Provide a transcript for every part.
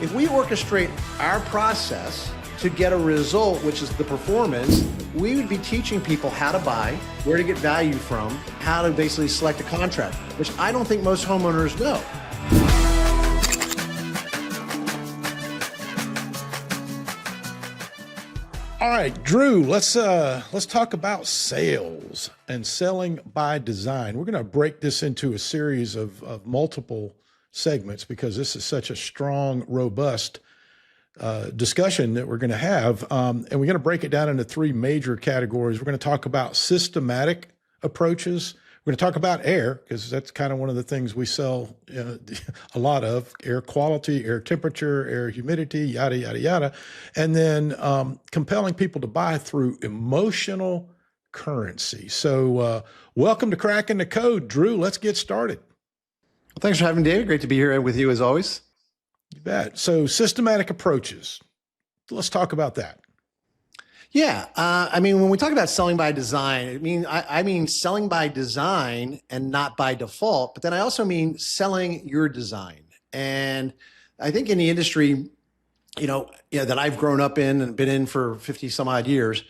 If we orchestrate our process to get a result, which is the performance, we would be teaching people how to buy, where to get value from, how to basically select a contract, which I don't think most homeowners know. All right, Drew, let's talk about sales and selling by design. We're going to break this into a series of multiple segments because this is such a strong, robust discussion that we're going to have. And we're going to break it down into three major categories. We're going to talk about systematic approaches. We're going to talk about air, because that's kind of one of the things we sell a lot of: air quality, air temperature, air humidity, yada, yada, yada. And then compelling people to buy through emotional currency. So welcome to Cracking the Code, Drew. Let's get started. Well, thanks for having me, David. Great to be here with you as always. You bet. So systematic approaches. Let's talk about that. Yeah, I mean, when we talk about selling by design, I mean selling by design and not by default. But then I also mean selling your design. And I think in the industry, that I've grown up in and been in for 50 some odd years,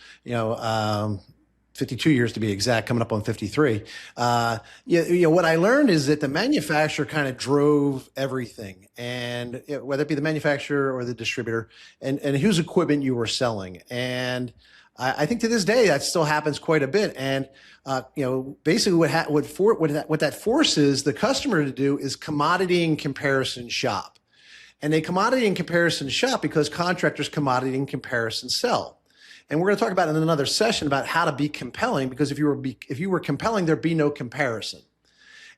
52 years to be exact, coming up on 53. What I learned is that the manufacturer kind of drove everything, and whether it be the manufacturer or the distributor, and whose equipment you were selling. And I think to this day that still happens quite a bit. And basically what that forces the customer to do is commodity and comparison shop, and they commodity and comparison shop because contractors commodity and comparison sell. And we're going to talk about in another session about how to be compelling, because if you were compelling, there'd be no comparison.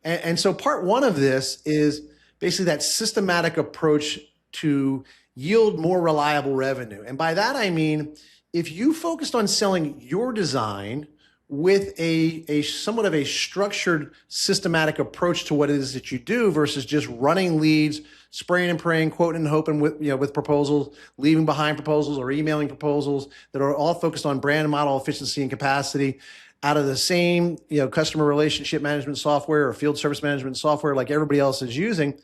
And so part one of this is basically that systematic approach to yield more reliable revenue. And by that, I mean, if you focused on selling your design with a somewhat of a structured, systematic approach to what it is that you do versus just running leads, spraying and praying, quoting and hoping with proposals, leaving behind proposals or emailing proposals that are all focused on brand model efficiency and capacity out of the same customer relationship management software or field service management software like everybody else is using,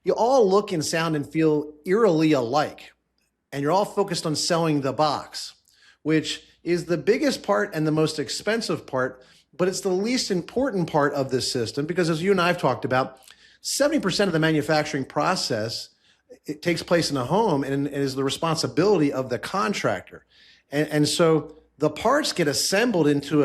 you all look and sound and feel eerily alike. And you're all focused on selling the box, which is the biggest part and the most expensive part, but it's the least important part of this system, because as you and I have talked about, 70% of the manufacturing process, it takes place in a home and is the responsibility of the contractor. And so the parts get assembled into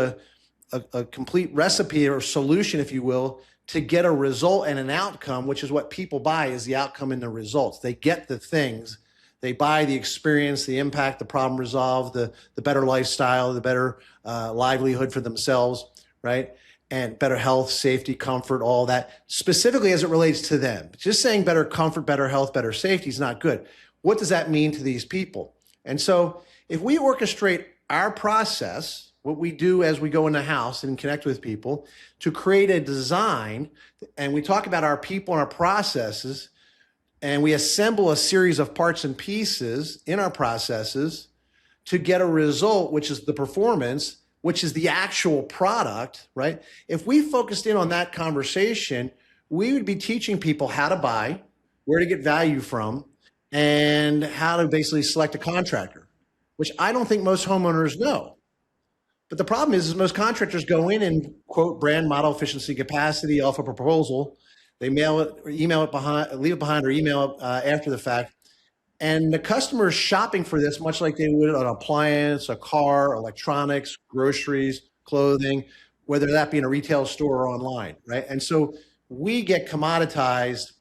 a complete recipe or solution, if you will, to get a result and an outcome, which is what people buy, is the outcome and the results. They get the things. They buy the experience, the impact, the problem resolved, the better lifestyle, the better livelihood for themselves, right? And better health, safety, comfort, all that, specifically as it relates to them. Just saying better comfort, better health, better safety is not good. What does that mean to these people? And so if we orchestrate our process, what we do as we go in the house and connect with people, to create a design, and we talk about our people and our processes, and we assemble a series of parts and pieces in our processes to get a result, which is the performance, which is the actual product, right? If we focused in on that conversation, we would be teaching people how to buy, where to get value from, and how to basically select a contractor, which I don't think most homeowners know. But the problem is most contractors go in and quote brand, model, efficiency, capacity, offer a proposal. They mail it or email it behind, leave it behind or email it after the fact. And the customer is shopping for this much like they would an appliance, a car, electronics, groceries, clothing, whether that be in a retail store or online, right? And so we get commoditized,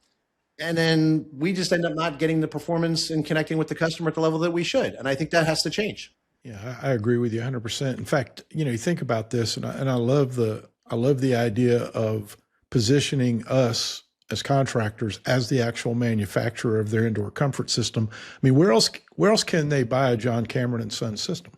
and then we just end up not getting the performance and connecting with the customer at the level that we should. And I think that has to change. Yeah, I agree with you 100%. In fact, you think about this, and I love the idea of positioning us as contractors as the actual manufacturer of their indoor comfort system. I mean, where else can they buy a John Cameron and Son system?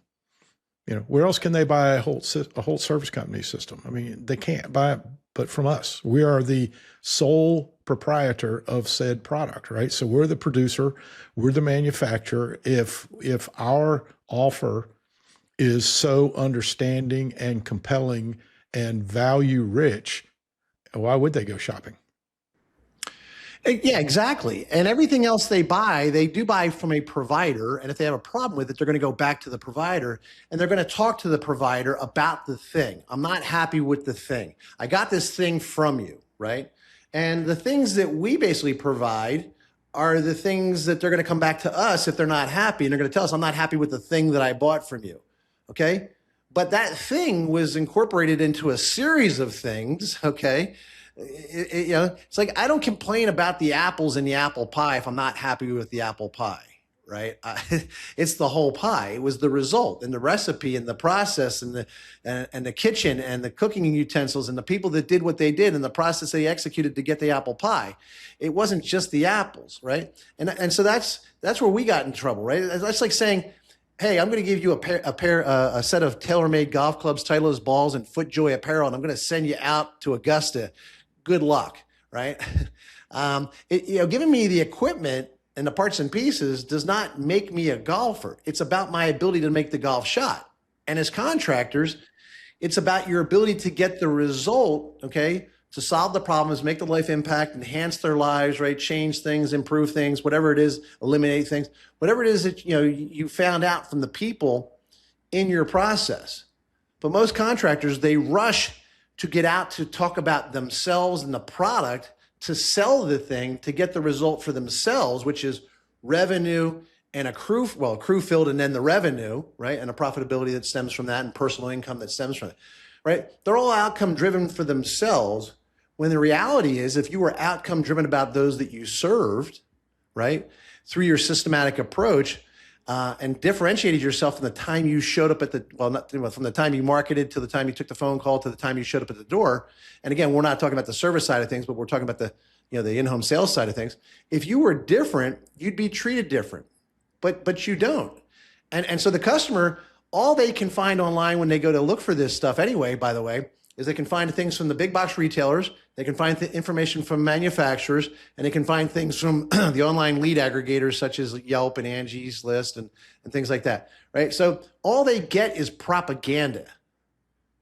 Where else can they buy a whole service company system? I mean, they can't buy it, but from us. We are the sole proprietor of said product, right? So we're the producer, we're the manufacturer. If our offer is so understanding and compelling and value rich, why would they go shopping? Yeah, exactly. And everything else they buy, they do buy from a provider. And if they have a problem with it, they're going to go back to the provider and they're going to talk to the provider about the thing. I'm not happy with the thing. I got this thing from you, right? And the things that we basically provide are the things that they're going to come back to us if they're not happy. And they're going to tell us, I'm not happy with the thing that I bought from you. Okay. But that thing was incorporated into a series of things. Okay. It's like I don't complain about the apples in the apple pie if I'm not happy with the apple pie, right? It's the whole pie. It was the result and the recipe and the process and the kitchen and the cooking utensils and the people that did what they did and the process they executed to get the apple pie. It wasn't just the apples, right? And so that's where we got in trouble, right? That's like saying, hey, I'm going to give you a set of tailor-made golf clubs, Titleist balls, and FootJoy apparel, and I'm going to send you out to Augusta. Good luck, right? Giving me the equipment and the parts and pieces does not make me a golfer. It's about my ability to make the golf shot. And as contractors, it's about your ability to get the result, okay, to solve the problems, make the life impact, enhance their lives, right? Change things, improve things, whatever it is, eliminate things, whatever it is that you found out from the people in your process. But most contractors, they rush to get out to talk about themselves and the product, to sell the thing, to get the result for themselves, which is revenue and a crew filled and then the revenue, right? And a profitability that stems from that and personal income that stems from it, right? They're all outcome driven for themselves, when the reality is if you were outcome driven about those that you served, right, through your systematic approach, and differentiated yourself from the time you showed up from the time you marketed to the time you took the phone call to the time you showed up at the door. And again, we're not talking about the service side of things, but we're talking about the in-home sales side of things. If you were different, you'd be treated different, but you don't. And so the customer, all they can find online when they go to look for this stuff anyway, by the way, is they can find things from the big box retailers, they can find information from manufacturers, and they can find things from the online lead aggregators such as Yelp and Angie's List and things like that, right? So all they get is propaganda.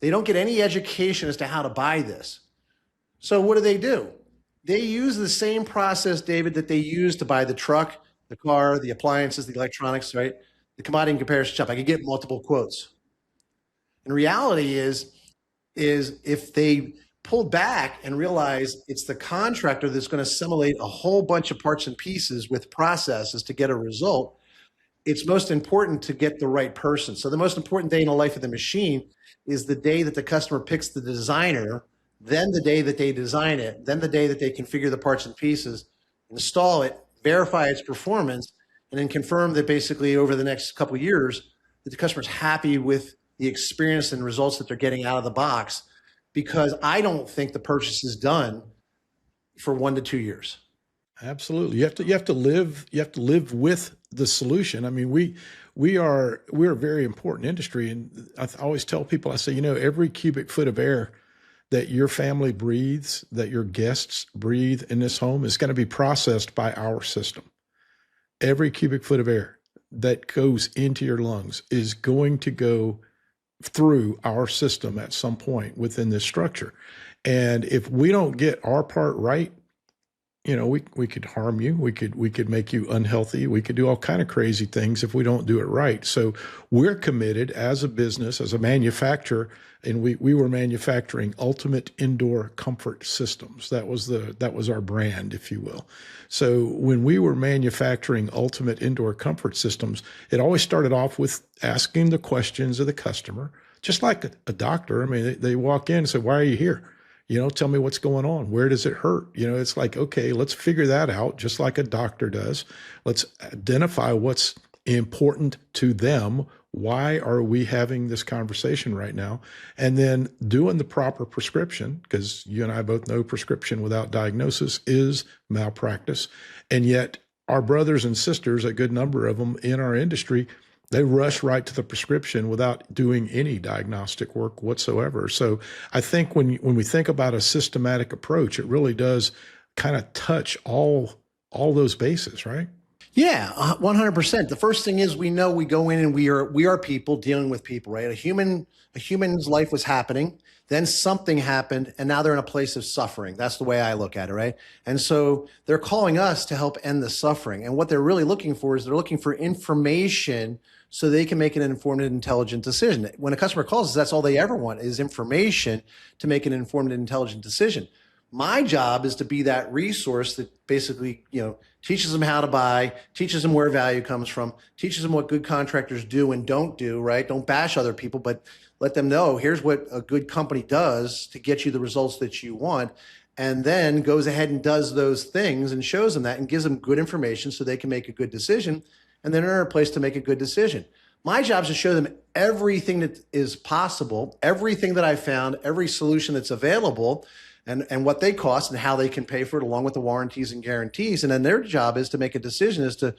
They don't get any education as to how to buy this. So what do? They use the same process, David, that they use to buy the truck, the car, the appliances, the electronics, right? The commodity comparison shop. I could get multiple quotes. And reality is if they pull back and realize it's the contractor that's going to assimilate a whole bunch of parts and pieces with processes to get a result, it's most important to get the right person. So the most important day in the life of the machine is the day that the customer picks the designer, then the day that they design it, then the day that they configure the parts and pieces, install it, verify its performance, and then confirm that basically over the next couple of years that the customer's happy with the experience and results that they're getting out of the box, because I don't think the purchase is done for 1 to 2 years. Absolutely. You have to live with the solution. I mean, we're a very important industry. And I always tell people, I say, every cubic foot of air that your family breathes, that your guests breathe in this home is going to be processed by our system. Every cubic foot of air that goes into your lungs is going to go through our system at some point within this structure. And if we don't get our part right, we could harm you. We could make you unhealthy. We could do all kind of crazy things if we don't do it right. So we're committed as a business, as a manufacturer, and we were manufacturing ultimate indoor comfort systems. That was our brand, if you will. So when we were manufacturing ultimate indoor comfort systems, it always started off with asking the questions of the customer, just like a doctor. I mean, they walk in and say, "Why are you here? Tell me what's going on. Where does it hurt?" It's like, okay, let's figure that out, just like a doctor does. Let's identify what's important to them. Why are we having this conversation right now? And then doing the proper prescription, because you and I both know prescription without diagnosis is malpractice. And yet our brothers and sisters, a good number of them in our industry, they rush right to the prescription without doing any diagnostic work whatsoever. So I think when we think about a systematic approach, it really does kind of touch all those bases, right? Yeah, 100%. The first thing is we know we go in and we are people dealing with people, right? A human's life was happening, then something happened, and now they're in a place of suffering. That's the way I look at it, right? And so they're calling us to help end the suffering. And what they're really looking for is they're looking for information so they can make an informed and intelligent decision. When a customer calls us, that's all they ever want is information to make an informed and intelligent decision. My job is to be that resource that basically, teaches them how to buy, teaches them where value comes from, teaches them what good contractors do and don't do, right? Don't bash other people, but let them know here's what a good company does to get you the results that you want. And then goes ahead and does those things and shows them that and gives them good information so they can make a good decision. And then they're in a place to make a good decision. My job is to show them everything that is possible, everything that I found, every solution that's available, and what they cost and how they can pay for it, along with the warranties and guarantees. And then their job is to make a decision as to,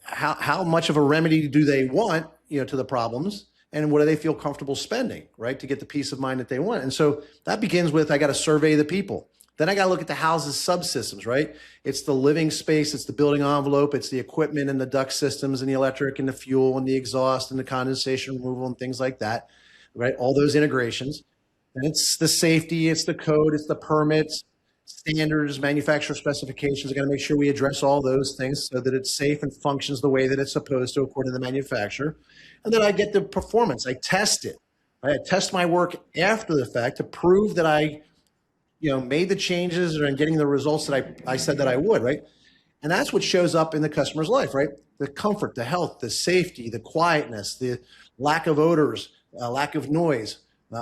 how much of a remedy do they want, to the problems, and what do they feel comfortable spending, right, to get the peace of mind that they want. And so that begins with, I got to survey the people. Then I got to look at the house's subsystems, right? It's the living space, it's the building envelope, it's the equipment and the duct systems and the electric and the fuel and the exhaust and the condensation removal and things like that, right? All those integrations. And it's the safety, it's the code, it's the permits, standards, manufacturer specifications. I got to make sure we address all those things so that it's safe and functions the way that it's supposed to according to the manufacturer. And then I get the performance. I test it. Right? I test my work after the fact to prove that I, made the changes and I'm getting the results that I said that I would, right? And that's what shows up in the customer's life, right? The comfort, the health, the safety, the quietness, the lack of odors, lack of noise.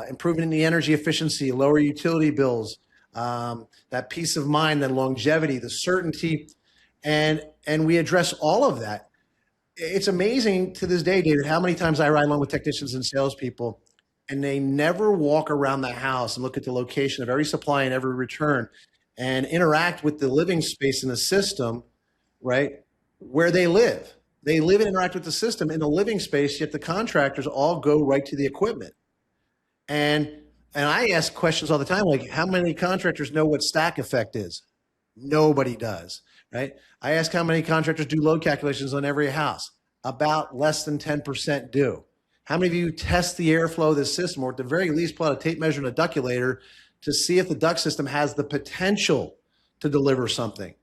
Improvement in the energy efficiency, lower utility bills, that peace of mind, that longevity, the certainty, and we address all of that. It's amazing to this day, David, how many times I ride along with technicians and salespeople, and they never walk around the house and look at the location of every supply and every return, and interact with the living space in the system, right, where they live. They live and interact with the system in the living space, yet the contractors all go right to the equipment. And I ask questions all the time, like how many contractors know what stack effect is? Nobody does, right? I ask how many contractors do load calculations on every house. About less than 10% do. How many of you test the airflow of the system, or at the very least pull out a tape measure and a ductulator to see if the duct system has the potential to deliver something?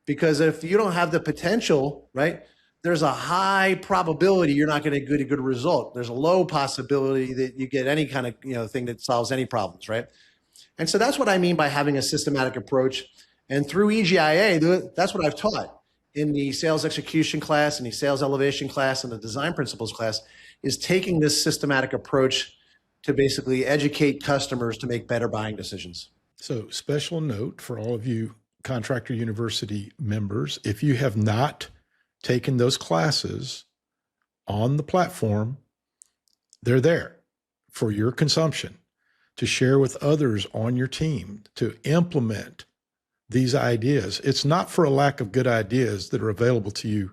Because if you don't have the potential, right, there's a high probability you're not going to get a good result. There's a low possibility that you get any kind of thing that solves any problems, right? And so that's what I mean by having a systematic approach. And through EGIA, that's what I've taught in the sales execution class and the sales elevation class and the design principles class, is taking this systematic approach to basically educate customers to make better buying decisions. So special note for all of you Contractor University members, if you have not taken those classes on the platform, they're there for your consumption, to share with others on your team, to implement these ideas. It's not for a lack of good ideas that are available to you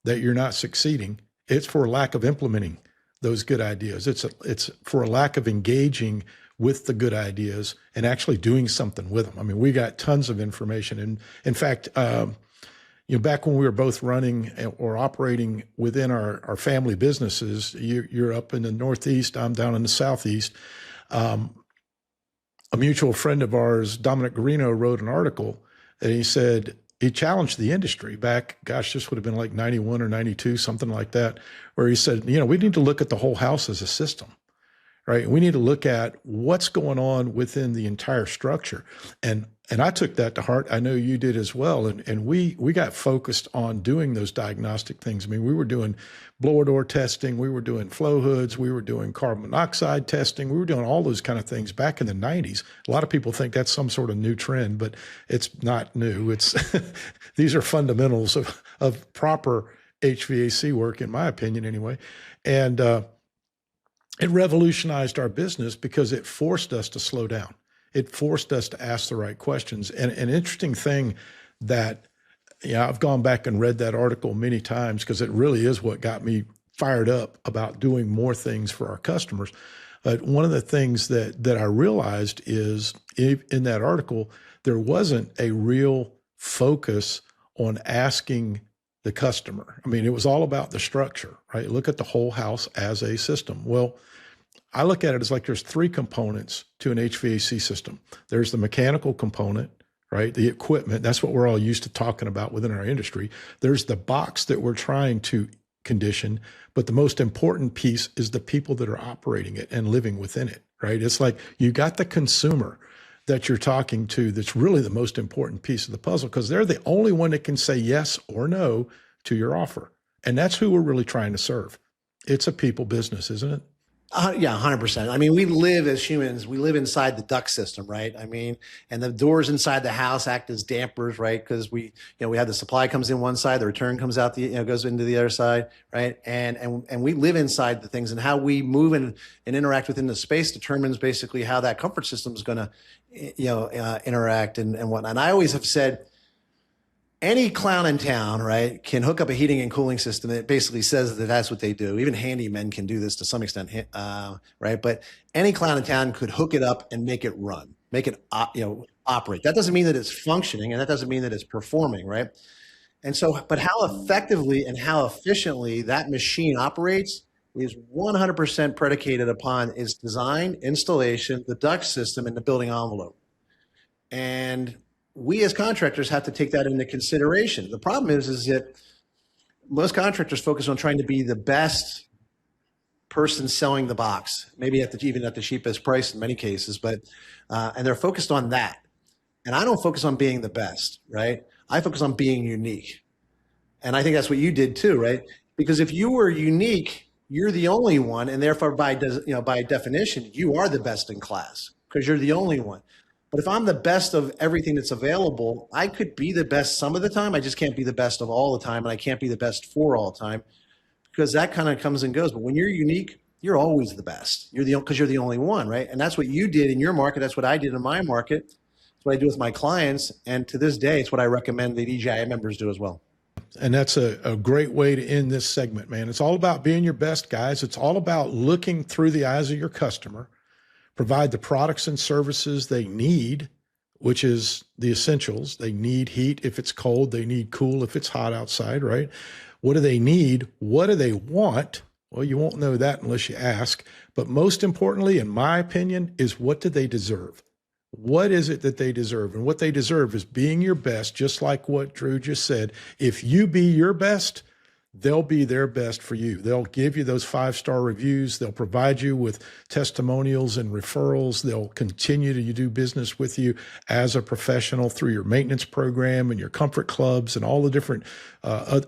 that you're not succeeding. It's for a lack of implementing those good ideas. It's for a lack of engaging with the good ideas and actually doing something with them. I mean, we got tons of information. And in fact, back when we were both running or operating within our family businesses, you're up in the Northeast, I'm down in the Southeast. A mutual friend of ours, Dominic Garino, wrote an article, and he said, he challenged the industry back, this would have been like 91 or 92, something like that, where he said, we need to look at the whole house as a system, right? We need to look at what's going on within the entire structure. And I took that to heart. I know you did as well. And we got focused on doing those diagnostic things. I mean, we were doing blower door testing, we were doing flow hoods, we were doing carbon monoxide testing, we were doing all those kind of things back in the 90s. A lot of people think that's some sort of new trend, but it's not new. It's these are fundamentals of proper HVAC work, in my opinion, anyway. And it revolutionized our business because it forced us to slow down. It forced us to ask the right questions. And an interesting thing that, I've gone back and read that article many times because it really is what got me fired up about doing more things for our customers. But one of the things that I realized is in that article, there wasn't a real focus on asking the customer. I mean, it was all about the structure, right? Look at the whole house as a system. Well, I look at it as like there's three components to an HVAC system. There's the mechanical component, right? The equipment, that's what we're all used to talking about within our industry. There's the box that we're trying to condition, but the most important piece is the people that are operating it and living within it, right? It's like you got the consumer that you're talking to that's really the most important piece of the puzzle, because they're the only one that can say yes or no to your offer. And that's who we're really trying to serve. It's a people business, isn't it? Yeah, 100%. I mean, we live as humans, we live inside the duct system, right? I mean, and the doors inside the house act as dampers, right? Because we have the supply comes in one side, the return comes out, goes into the other side, right? And we live inside the things, and how we move and interact within the space determines basically how that comfort system is going to, interact and whatnot. And I always have said, any clown in town, right, can hook up a heating and cooling system that basically says that that's what they do. Even handymen can do this to some extent, right? But any clown in town could hook it up and make it run, make it operate. That doesn't mean that it's functioning, and that doesn't mean that it's performing, right? And so, but how effectively and how efficiently that machine operates is 100% predicated upon its design, installation, the duct system, and the building envelope. And we as contractors have to take that into consideration. The problem is that most contractors focus on trying to be the best person selling the box, maybe even at the cheapest price in many cases, but and they're focused on that. And I don't focus on being the best, right? I focus on being unique. And I think that's what you did too, right? Because if you were unique, you're the only one, and therefore by definition, you are the best in class because you're the only one. But if I'm the best of everything that's available, I could be the best some of the time. I just can't be the best of all the time, and I can't be the best for all the time, because that kind of comes and goes. But when you're unique, you're always the best. Because you're the only one, right? And that's what you did in your market. That's what I did in my market. That's what I do with my clients. And to this day, it's what I recommend that EGI members do as well. And that's a great way to end this segment, man. It's all about being your best, guys. It's all about looking through the eyes of your customer, provide the products and services they need, which is the essentials. They need heat if it's cold. They need cool if it's hot outside, right? What do they need? What do they want? Well, you won't know that unless you ask. But most importantly, in my opinion, is what do they deserve? What is it that they deserve? And what they deserve is being your best, just like what Drew just said. If you be your best, they'll be their best for you. They'll give you those 5-star reviews. They'll provide you with testimonials and referrals. They'll continue to do business with you as a professional through your maintenance program and your comfort clubs, and all the different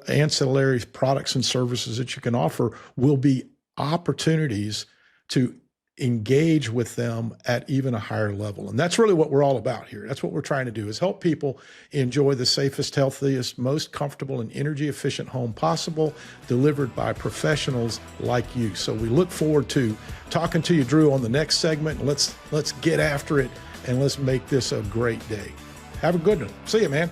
ancillary products and services that you can offer will be opportunities to engage with them at even a higher level. And that's really what we're all about here. That's what we're trying to do, is help people enjoy the safest, healthiest, most comfortable and energy efficient home possible, delivered by professionals like you. So we look forward to talking to you, Drew, on the next segment. Let's get after it, and let's make this a great day. Have a good one. See you, man.